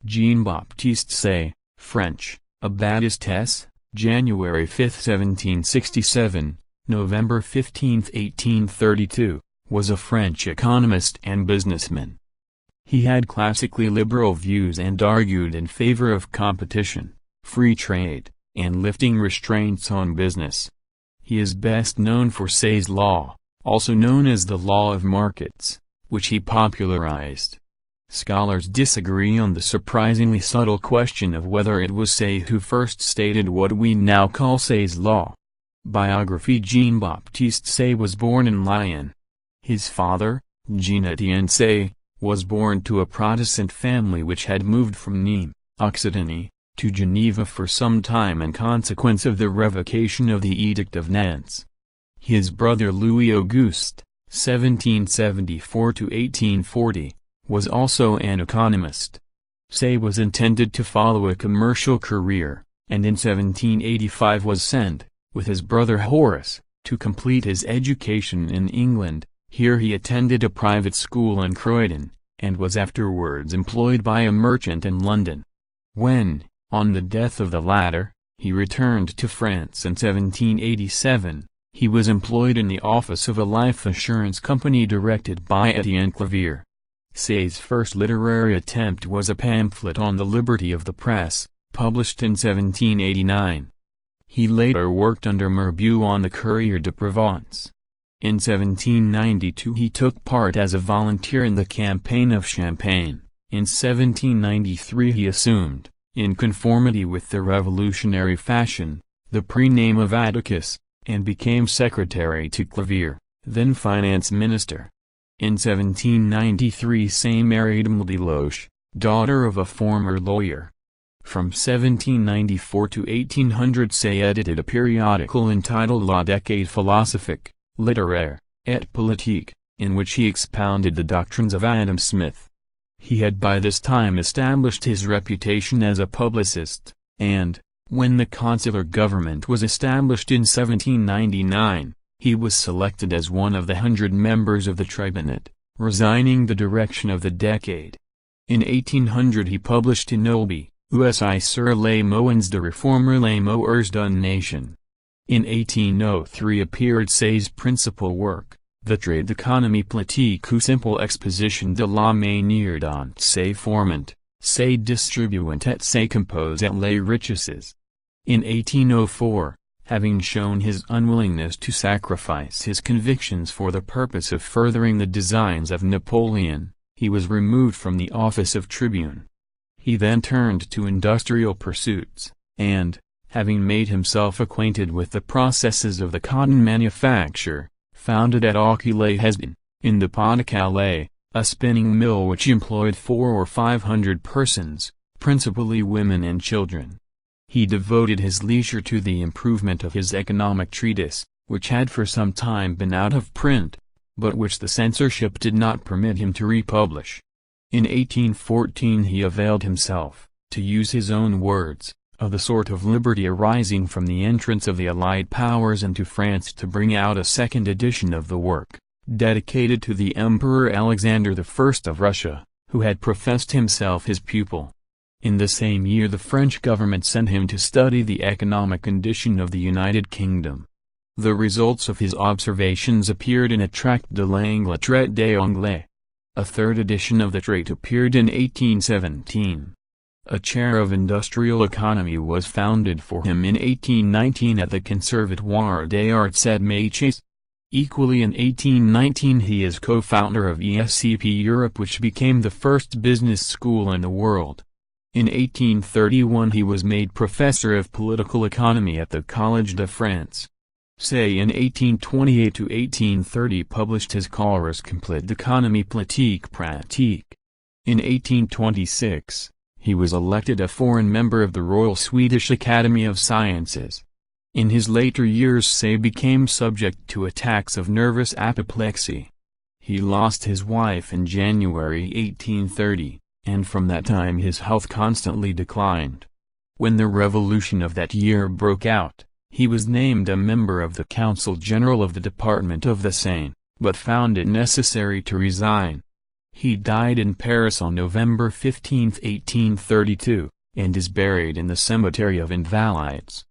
Jean-Baptiste Say, French, a Baptiste, January 5, 1767, November 15, 1832, was a French economist and businessman. He had classically liberal views and argued in favor of competition, free trade, and lifting restraints on business. He is best known for Say's law, also known as the law of markets, which he popularized. Scholars disagree on the surprisingly subtle question of whether it was Say who first stated what we now call Say's law. Biography: Jean-Baptiste Say was born in Lyon. His father, Jean-Etienne Say, was born to a Protestant family which had moved from Nîmes, Occitanie, to Geneva for some time in consequence of the revocation of the Edict of Nantes. His brother Louis Auguste, 1774–1840, was also an economist. Say was intended to follow a commercial career, and in 1785 was sent, with his brother Horace, to complete his education in England. Here he attended a private school in Croydon, and was afterwards employed by a merchant in London. When, on the death of the latter, he returned to France in 1787, he was employed in the office of a life assurance company directed by Etienne Clavier. Say's first literary attempt was a pamphlet on the liberty of the press, published in 1789. He later worked under Murbeau on the Courrier de Provence. In 1792 he took part as a volunteer in the campaign of Champagne. In 1793 he assumed, in conformity with the revolutionary fashion, the pre-name of Atticus, and became secretary to Clavier, then finance minister. In 1793 Say married Amélie Deloche, daughter of a former lawyer. From 1794 to 1800 Say edited a periodical entitled La Décade philosophique, littéraire, et politique, in which he expounded the doctrines of Adam Smith. He had by this time established his reputation as a publicist, and, when the consular government was established in 1799, he was selected as one of the 100 members of the tribunate, resigning the direction of the Décade. In 1800 he published in Olby, Usi sur les moyens de réformer les mœurs d'une nation. In 1803 appeared Say's principal work, the Traité d'économie politique ou simple exposition de la manière dont Say formant, Say distribuant et Say composait les richesses. In 1804, having shown his unwillingness to sacrifice his convictions for the purpose of furthering the designs of Napoleon, he was removed from the office of tribune. He then turned to industrial pursuits, and, having made himself acquainted with the processes of the cotton manufacture, founded at Auquy-les-Hesdin, in the Pas-de-Calais, a spinning mill which employed 400 or 500 persons, principally women and children. He devoted his leisure to the improvement of his economic treatise, which had for some time been out of print, but which the censorship did not permit him to republish. In 1814 he availed himself, to use his own words, of the sort of liberty arising from the entrance of the Allied powers into France to bring out a second edition of the work, dedicated to the Emperor Alexander I of Russia, who had professed himself his pupil. In the same year the French government sent him to study the economic condition of the United Kingdom. The results of his observations appeared in a tract de langue traité d'anglais. A third edition of the traité appeared in 1817. A chair of industrial economy was founded for him in 1819 at the Conservatoire des Arts et Métiers. Equally in 1819 he is co-founder of ESCP Europe, which became the first business school in the world. In 1831 he was made professor of political economy at the Collège de France. Say in 1828 to 1830 published his Cours complète d'économie politique pratique. In 1826, he was elected a foreign member of the Royal Swedish Academy of Sciences. In his later years Say became subject to attacks of nervous apoplexy. He lost his wife in January 1830. And from that time his health constantly declined. When the revolution of that year broke out, He was named a member of the Council General of the Department of the Seine, but found it necessary to resign. He died in Paris on November 15, 1832, and is buried in the Cemetery of Invalides.